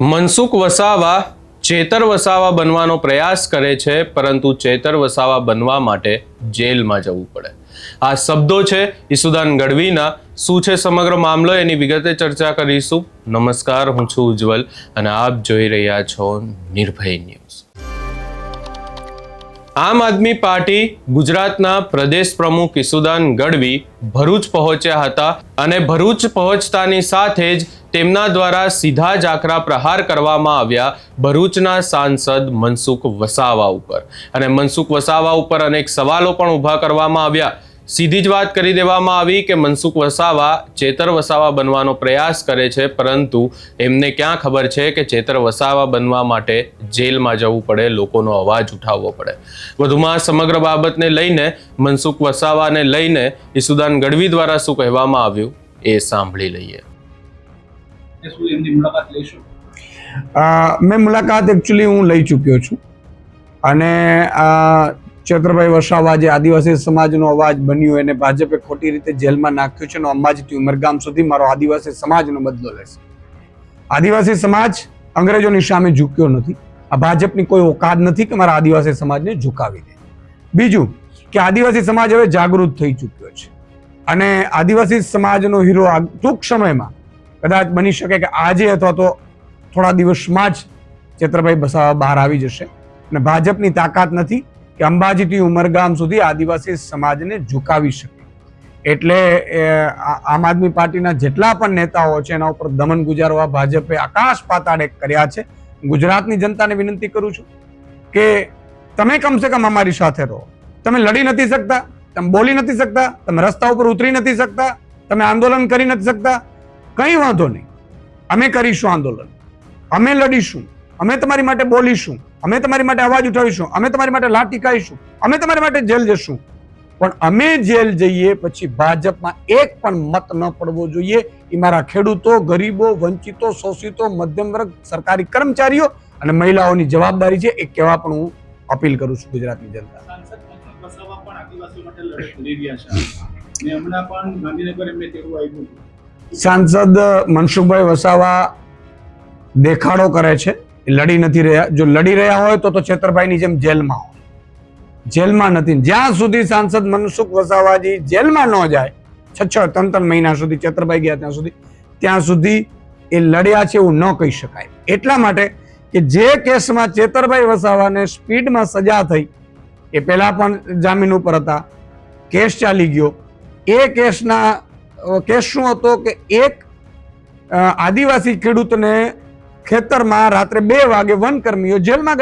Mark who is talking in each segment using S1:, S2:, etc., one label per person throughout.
S1: મનસુખ વસાવા ચેતર વસાવા બનવાનો પ્રયાસ કરે છે, પરંતુ ચેતર વસાવા બનવા માટે જેલમાં જવું પડે. આ શબ્દો છે ઈસુદાન ગઢવીના. શું છે સમગ્ર મામલો, એની વિગતે ચર્ચા કરીશું. નમસ્કાર, હું છું ઉજ્જવલ અને આપ જોઈ રહ્યા છો નિર્ભય ન્યૂઝ. આમ આદમી પાર્ટી ગુજરાતના પ્રદેશ પ્રમુખ ઈસુદાન ગઢવી ભરૂચ પહોંચ્યા હતા અને ભરૂચ પહોંચતાની સાથે જ તેમના દ્વારા સીધા જ આકરા પ્રહાર કરવામાં આવ્યા ભરૂચના સાંસદ મનસુખ વસાવા ઉપર. અને મનસુખ વસાવા ઉપર અનેક સવાલો પણ ઊભા કરવામાં આવ્યા. સીધી જ વાત કરી દેવામાં આવી કે મનસુખ વસાવા ચેતર વસાવા બનવાનો પ્રયાસ કરે છે, પરંતુ એમને ક્યાં ખબર છે કે ચેતર વસાવા બનવા માટે જેલમાં જવું પડે, લોકોનો અવાજ ઉઠાવવો પડે. વધુમાં સમગ્ર બાબતને લઈને, મનસુખ વસાવાને લઈને ઈસુદાન ગઢવી દ્વારા શું કહેવામાં આવ્યું એ સાંભળી લઈએ.
S2: મેં મુલાકાત એકચ્યુઅલી હું લઈ ચૂક્યો છું અને ચેતરભાઈ વસાવા જે આદિવાસી સમાજનો અવાજ બન્યો એને ભાજપે ખોટી રીતે જેલમાં નાખ્યો છે અને અંબાજીથી ઉમરગામ સુધી મારો આદિવાસી સમાજનો બદલો લેશે. આદિવાસી સમાજ અંગ્રેજોની સામે ઝૂક્યો નથી. આ ભાજપની કોઈ ઓકાત નથી કે મારા આદિવાસી સમાજને ઝુકાવી દે. બીજું કે આદિવાસી સમાજ હવે જાગૃત થઈ ચૂક્યો છે અને આદિવાસી સમાજનો હીરો ટૂંક સમયમાં કદાચ બની શકે કે આજે અથવા તો થોડા દિવસમાં જ ચેતરભાઈ વસાવા બહાર આવી જશે. અને ભાજપની તાકાત નથી કે અંબાજીથી ઉમરગામ સુધી આદિવાસી સમાજને ઝુકાવી શકે. એટલે આમ આદમી પાર્ટીના જેટલા પણ નેતાઓ છે એના ઉપર દમન ગુજારવા ભાજપે આકાશ પાતાળ કર્યા છે. ગુજરાતની જનતાને વિનંતી કરું છું કે તમે કમસે કમ અમારી સાથે રહો. તમે લડી નથી શકતા, તમે બોલી નથી શકતા, તમે રસ્તા ઉપર ઉતરી નથી શકતા, તમે આંદોલન કરી નથી શકતા, કંઈ વાંધો નહીં. અમે કરીશું આંદોલન, અમે લડીશું, અમે તમારી માટે બોલીશું, અમે તમારી માટે અવાજ ઉઠાવીશું, અમે તમારી માટે લાઠી ખાઈશું, અમે તમારી માટે જેલ જશું. પણ અમે જેલ જઈએ પછી ભાજપમાં એક પણ મત ન પડવો જોઈએ. એ મારા ખેડૂતો, ગરીબો, વંચિતો, શોષિતો, મધ્યમ વર્ગ, સરકારી કર્મચારીઓ અને મહિલાઓની જવાબદારી છે. એ કહેવા પણ હું અપીલ કરું છું ગુજરાતની જનતા. સાંસદ મનસુખભાઈ વસાવા દેખાડો કરે છે, લડી નથી રહ્યા. જો લડી રહ્યા હોય તો ચેતરભાઈની જેમ જેલમાં હોય. જેલમાં નથી. જ્યાં સુધી સાંસદ મનસુખ વસાવાજી જેલમાં ન જાય, 6-3 મહિના સુધી ચેતરભાઈ ગયા ત્યાં સુધી એ લડ્યા છે એવું ન કહી શકાય. એટલા માટે કે જે કેસમાં ચેતરભાઈ વસાવાને સ્પીડમાં સજા થઈ, એ પહેલા પણ જામીન ઉપર હતા, કેસ ચાલી ગયો. એ કેસ શું હતો કે એક આદિવાસી ખેડૂતને ખેતરમાં રાત્રે 2 વાગે વનકર્મીઓ જેલમાં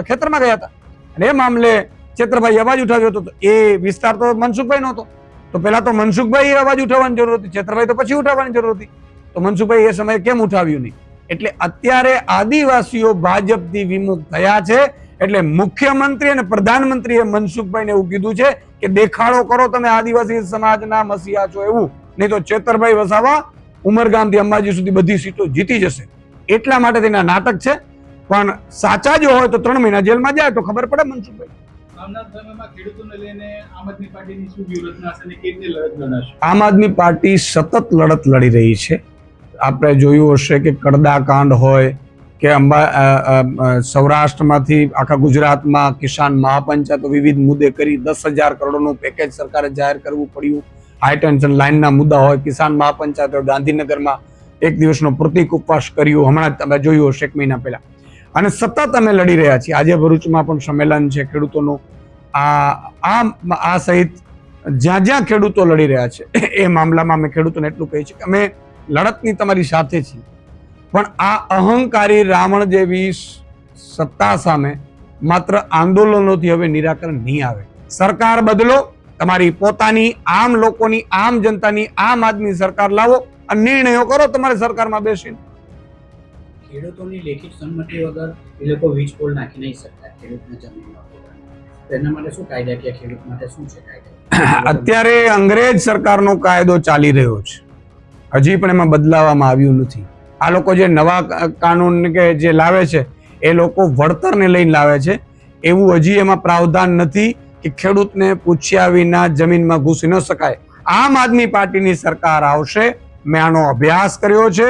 S2: ખેતરમાં ગયા હતા અને એ મામલે ચેતરભાઈ અવાજ ઉઠાવ્યો હતો. એ વિસ્તાર તો મનસુખભાઈ નો હતો. તો પહેલા તો મનસુખભાઈ અવાજ ઉઠાવવાની જરૂર હતી, ચેતરભાઈ તો પછી ઉઠાવવાની જરૂર હતી. તો મનસુખભાઈ એ સમયે કેમ ઉઠાવ્યું નહીં? એટલે અત્યારે આદિવાસીઓ ભાજપથી વિમુખ થયા છે. એટલે મુખ્યમંત્રી અને પ્રધાનમંત્રીએ મનસુખભાઈને એવું કીધું છે કે દેખાડો કરો તમે આદિવાસી સમાજના મસીહા છો એવું, નહીં તો ચેતરભાઈ વસાવા ઉમરગામથી અંબાજી સુધી બધી સીટો જીતી જશે. એટલા માટે તેના નાટક છે. પણ સાચા જો હોય તો 3 મહિના જેલમાં જાય તો ખબર પડે મનસુખભાઈ. આમ આદમી પાર્ટી સતત લડત લડી રહી છે. આપણે જોયું હશે કે કડદા કાંડ હોય કે સૌરાષ્ટ્રમાંથી આખા ગુજરાતમાં કિસાન મહાપંચાયતો વિવિધ મુદ્દે કરી 10,000 કરોડનું પેકેજ સરકારે જાહેર કરવું પડ્યું. હાઈ ટેન્શન લાઇનના મુદ્દા હોય, કિસાન મહાપંચાયતો ગાંધીનગરમાં 1 દિવસનો પ્રતિક ઉપવાસ કર્યું. હમણાં તમે જોયું હશે 1 મહિના પહેલા. અને સતત અમે લડી રહ્યા છીએ. આજે ભરૂચમાં પણ સંમેલન છે ખેડૂતોનું. આ સહિત જ્યાં જ્યાં ખેડૂતો લડી રહ્યા છે એ મામલામાં અમે ખેડૂતોને એટલું કહીએ છીએ કે અમે લડતની તમારી સાથે છીએ. પણ આ અહંકારી રાવણ જેવી સત્તા સામે માત્ર આંદોલનોથી હવે નિરાકરણ નહીં આવે. સરકાર બદલો, તમારી પોતાની આમ લોકોની, આમ જનતાની, આમ આદમી સરકાર લાવો અને નિર્ણયો કરો તમારે સરકારમાં બેસીને.
S3: ખેડૂતોની લેખિત સંમતિ વગર એ લોકો વીજ પોલ નાખી નહીં શકતા ખેડૂતના જમીનમાં. તેના માટે શું કાયદાકીય ખેડૂત માટે શું છે કાયદા?
S2: અત્યારે અંગ્રેજ સરકારનો કાયદો ચાલી રહ્યો છે, હજી પણ એમાં બદલાવવામાં આવ્યું નથી. આ લોકો જે નવા કાનૂન કે જે લાવે છે એ લોકો વળતરને લઈને લાવે છે. એવું હજી એમાં પ્રાવધાન નથી કે ખેડૂતને પૂછ્યા વિના જમીનમાં ઘૂસી ન શકાય. આમ આદમી પાર્ટીની સરકાર આવશે, મેં આનો અભ્યાસ કર્યો છે.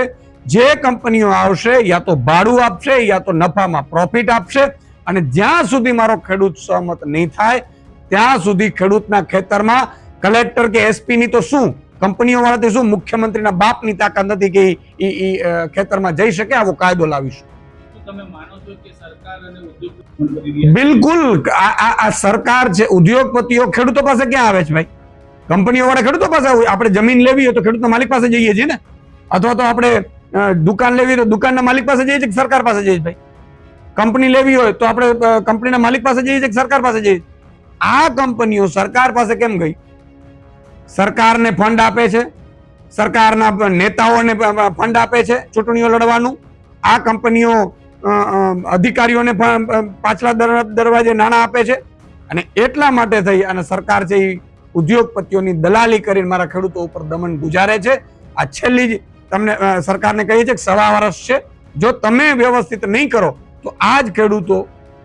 S2: જે કંપનીઓ આવશે યા તો ભાડું આપશે યા તો નફામાં પ્રોફિટ આપશે, અને જ્યાં સુધી મારો ખેડૂત સહમત નહીં થાય ત્યાં સુધી ખેડૂતના ખેતરમાં કલેક્ટર કે એસપી ની તો શું, કંપનીઓ વાળાથી શું, મુખ્યમંત્રીના બાપની તાકાત નથી કે ઈ ખેતરમાં જઈ શકે. આવો કાયદો લાવીશું.
S3: તમે માનો છો કે સરકાર અને ઉદ્યોગ
S2: બિલકુલ. આ સરકાર છે, ઉદ્યોગપતિઓ ખેડૂતો પાસે ક્યાં આવે છે ભાઈ? કંપનીઓ વાળા ખેડૂતો પાસે આવે. આપણે જમીન લેવી હોય તો ખેડૂતના માલિક પાસે જઈએ છીએ ને, અથવા તો આપણે દુકાન લેવી હોય તો દુકાનના માલિક પાસે જઈએ છીએ કે સરકાર પાસે જઈએ ભાઈ? કંપની લેવી હોય તો આપણે કંપનીના માલિક પાસે જઈએ છીએ કે સરકાર પાસે જઈએ? આ કંપનીઓ સરકાર પાસે કેમ ગઈ? સરકારને ફંડ આપે છે, સરકારના નેતાઓને ફંડ આપે છે ચૂંટણીઓ લડવાનું. આ કંપનીઓ અધિકારીઓને પાછલા દરવાજે નાણાં આપે છે, અને એટલા માટે થઈ અને સરકાર છે એ ઉદ્યોગપતિઓની દલાલી કરીને મારા ખેડૂતો ઉપર દમન ગુજારે છે. આ છેલ્લી જ તમને સરકારને કહીએ છીએ કે 1.5 વર્ષ છે. જો તમે વ્યવસ્થિત નહીં કરો તો આ જ ખેડૂતો,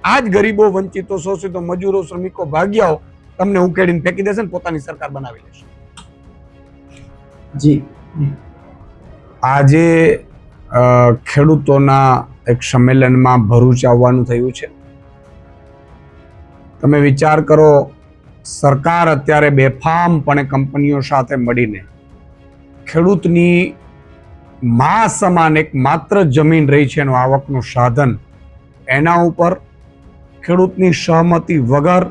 S2: આ જ ગરીબો, વંચિતો, શોષિતો, મજૂરો, શ્રમિકો, ભાગ્યાઓ તમને ઉકેડીને ફેંકી દેશે ને પોતાની સરકાર બનાવી લેશે.
S3: જી,
S2: આજે ખેડૂતોના એક સંમેલનમાં ભરૂચ આવવાનું થયું છે. તમે વિચાર કરો, સરકાર અત્યારે બેફામપણે કંપનીઓ સાથે મળીને ખેડૂતની મા સમાન એક માત્ર જમીન રહી છે એનું આવકનું સાધન, એના ઉપર ખેડૂતની સહમતિ વગર,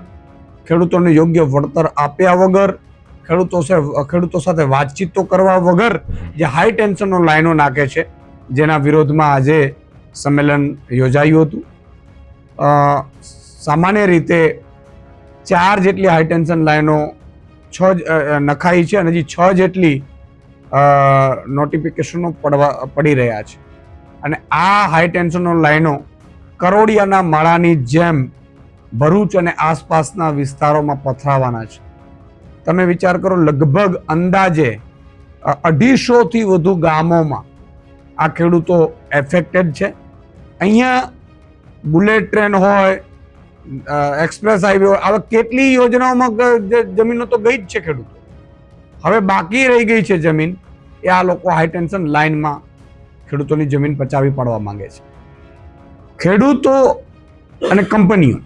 S2: ખેડૂતોને યોગ્ય વળતર આપ્યા વગર, ખેડૂતો સાથે વાતચીતો કરવા વગર જે હાઈ ટેન્શનનો લાઈનો નાખે છે, જેના વિરોધમાં આજે સંમેલન યોજાયું હતું. સામાન્ય રીતે 4 જેટલી હાઈ ટેન્શન લાઈનો નખાઈ છે અને હજી 6 જેટલી નોટિફિકેશનો પડી રહ્યા છે. અને આ હાઈ ટેન્શનનો લાઈનો કરોડિયાના માળાની જેમ ભરૂચ અને આસપાસના વિસ્તારોમાં પથરાવાના છે. તમે વિચાર કરો, લગભગ અંદાજે 250 થી વધુ ગામોમાં આ ખેડૂતો એફેક્ટેડ છે. અહીંયા બુલેટ ટ્રેન હોય, એક્સપ્રેસ હાઈવે હોય, આવા કેટલી યોજનાઓમાં જમીનો તો ગઈ જ છે ખેડૂતો. હવે બાકી રહી ગઈ છે જમીન, એ આ લોકો હાઈ ટેન્શન લાઈનમાં ખેડૂતોની જમીન પચાવી પાડવા માંગે છે. ખેડૂતો અને કંપનીઓ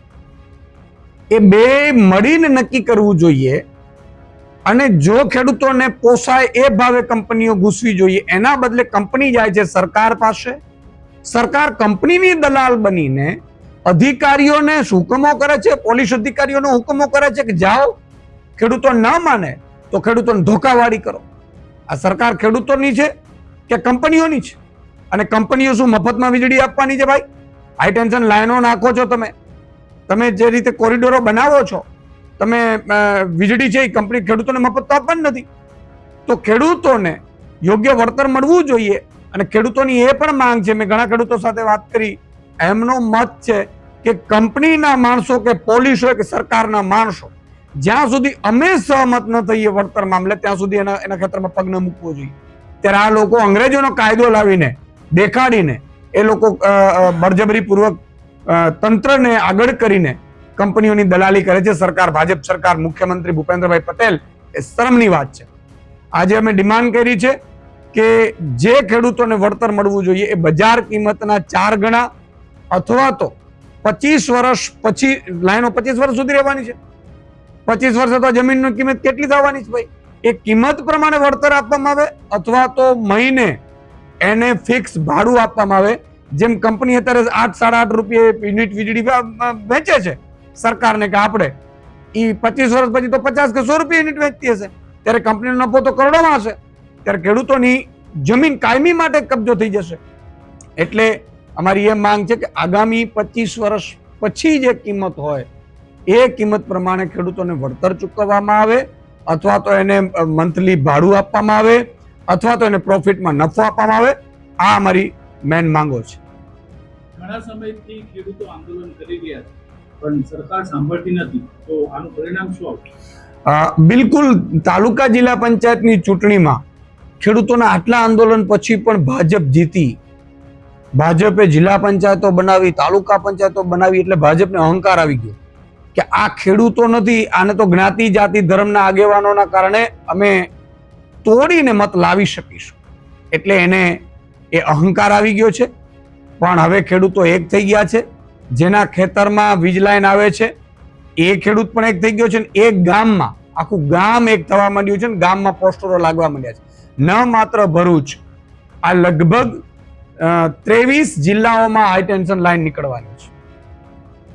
S2: એ બે મળીને નક્કી કરવું જોઈએ, અને જો ખેડૂતોને પોસાય એ ભાવે કંપનીઓ ઘૂસવી જોઈએ. એના બદલે કંપની જાય છે સરકાર પાસે, સરકાર કંપનીની દલાલ બનીને અધિકારીઓને હુકમો કરે છે, પોલીસ અધિકારીઓને હુકમો કરે છે કે જાઓ, ખેડૂતો ન માને તો ખેડૂતોને ધોકાવાળી કરો. આ સરકાર ખેડૂતોની છે કે કંપનીઓની છે? અને કંપનીઓ શું મફતમાં વીજળી આપવાની છે ભાઈ? હાઈ ટેન્શન લાઈનો નાખો છો તમે જે રીતે કોરિડોરો બનાવો છો, તમે વીજળી છે એ કંપની ખેડૂતોને મફત તો આપવાની નથી. તો ખેડૂતોને યોગ્ય વળતર મળવું જોઈએ. અને ખેડૂતોની એ પણ માંગ છે, મેં ઘણા ખેડૂતો સાથે વાત કરી, એમનો મત છે કે કંપનીના માણસો કે પોલીસ હોય કે સરકારના માણસો, જ્યાં સુધી અમે સહમત ન થઈએ વળતર મામલે ત્યાં સુધી એના ખેતરમાં પગ ન મૂકવો જોઈએ. ત્યારે આ લોકો અંગ્રેજોનો કાયદો લાવીને દેખાડીને એ લોકો બળજબરીપૂર્વક તંત્રને આગળ કરીને કંપનીઓની દલાલી કરે છે. સરકાર, ભાજપ સરકાર, મુખ્યમંત્રી ભૂપેન્દ્રભાઈ પટેલ, એ શરમની વાત છે. આજે અમે ડિમાન્ડ કરી છે કે જે ખેડૂતોને વળતર મળવું જોઈએ એ બજાર કિંમતના 4 ગણા, અથવા તો 25 વર્ષ પછી, લાઈનો 25 વર્ષ સુધી રહેવાની છે, 25 વર્ષે તો જમીનની કિંમત કેટલી થવાની છે ભાઈ? એ કિંમત પ્રમાણે વળતર આપવામાં આવે, અથવા તો મહિને એને ફિક્સ ભાડું આપવામાં આવે. જેમ કંપની અત્યારે 8-8.5 રૂપિયે યુનિટ વીજળી વેચે છે સરકારને, કે આપણે એ 25 વર્ષ પછી તો 50 કે 100 રૂપિયા યુનિટ વેચતી હશે, ત્યારે કંપનીનો નફો તો કરોડોમાં હશે. ત્યારે ખેડૂતોની જમીન કાયમી માટે કબજો થઈ જશે. એટલે અમારી એ માંગ છે કે આગામી 25 વર્ષ પછી જે કિંમત હોય એ કિંમત પ્રમાણે ખેડૂતોને વળતર ચૂકવવામાં આવે, અથવા તો એને મંથલી ભાડું આપવામાં આવે, અથવા તો એને પ્રોફિટમાં નફો આપવામાં આવે. આ અમારી મેન માંગો છે.
S3: ઘણા સમયથી ખેડૂતો આંદોલન કરી રહ્યા છે, પણ સરકાર સાંભળતી નથી. તો આનું પરિણામ શું આવશે?
S2: બિલકુલ. તાલુકા જિલ્લા પંચાયતની ચૂંટણીમાં ખેડૂતોના આટલા આંદોલન પછી પણ ભાજપ જીતી. ભાજપે જિલ્લા પંચાયતો બનાવી, તાલુકા પંચાયતો બનાવી, એટલે ભાજપને અહંકાર આવી ગયો કે આ ખેડૂતો નથી, આને તો જ્ઞાતિ, જાતિ, ધર્મના આગેવાનોના કારણે અમે તોડીને મત લાવી શકીશું. એટલે એને એ અહંકાર આવી ગયો છે. પણ હવે ખેડૂતો એક થઈ ગયા છે. જેના ખેતરમાં વીજ લાઈન આવે છે એ ખેડૂત પણ એક થઈ ગયો છે. એક ગામમાં આખું ગામ એક થવા માંડ્યું છે ને ગામમાં પોસ્ટરો લાગવા માંડ્યા છે. ન માત્ર ભરૂચ, આ લગભગ 23 જિલ્લાઓમાં હાઈ ટેન્શન લાઈન નીકળવાની છે.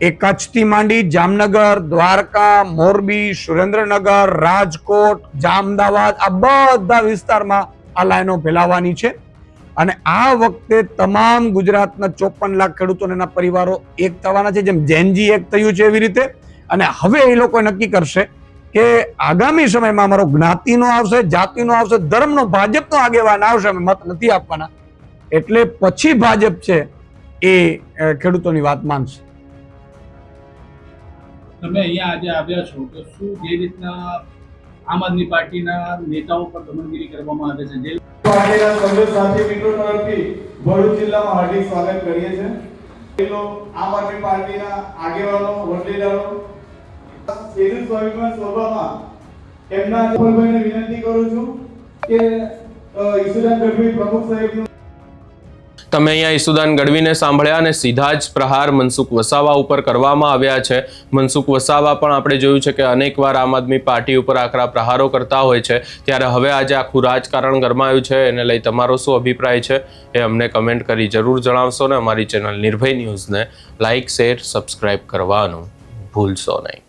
S2: એ કચ્છથી માંડી જામનગર, દ્વારકા, મોરબી, સુરેન્દ્રનગર, રાજકોટ, જામદાવાદ, આ બધા વિસ્તારમાં આ લાઈનો ફેલાવાની છે. અને આ વખતે તમામ ગુજરાતના 54 લાખ ખેડૂતો એના પરિવારો એક થવાના છે. જેમ જેનજી એક થયું છે એવી રીતે. અને હવે એ લોકો નક્કી કરશે કે આગામી સમયમાં અમારો જ્ઞાતિનો આવશે, જાતિનો આવશે, ધર્મનો, ભાજપનો આગેવાન આવશે, અમે મત નથી આપવાના. એટલે પછી ભાજપ છે એ ખેડૂતોની વાત માનશે.
S4: તમે અહીંયા આજે આવ્યા છો તો શું જે રીતના આમ આદમી પાર્ટીના નેતાઓ પર દમનગીરી કરવામાં આવે છે, જે
S5: પાર્ટીના સભ્યો સાથી મિત્રો તરફથી ભરૂચ જિલ્લામાં હાર્દિક સ્વાગત કરીએ છીએ. આમ આદમી પાર્ટીના આગેવાનો, વડીલો ખેડૂત સ્વાભિમાન સભામાં એમના જયપાલભાઈને વિનંતી કરું છું કે ઈશુદાન ગઢવી પ્રમુખ સાહેબનું.
S1: તમે અહીંયા ઈસુદાન ગઢવીને સાંભળ્યા અને સીધા જ પ્રહાર મનસુખ વસાવા ઉપર કરવામાં આવ્યા છે. મનસુખ વસાવા પણ આપણે જોયું છે કે અનેકવાર આમ આદમી પાર્ટી ઉપર આકરા પ્રહારો કરતા હોય છે. ત્યારે હવે આજે આખું રાજકારણ ગરમાયું છે. એને લઈ તમારો શું અભિપ્રાય છે એ અમને કમેન્ટ કરી જરૂર જણાવશો ને અમારી ચેનલ નિર્ભય ન્યૂઝને લાઇક, શેર, સબસ્ક્રાઇબ કરવાનું ભૂલશો નહીં.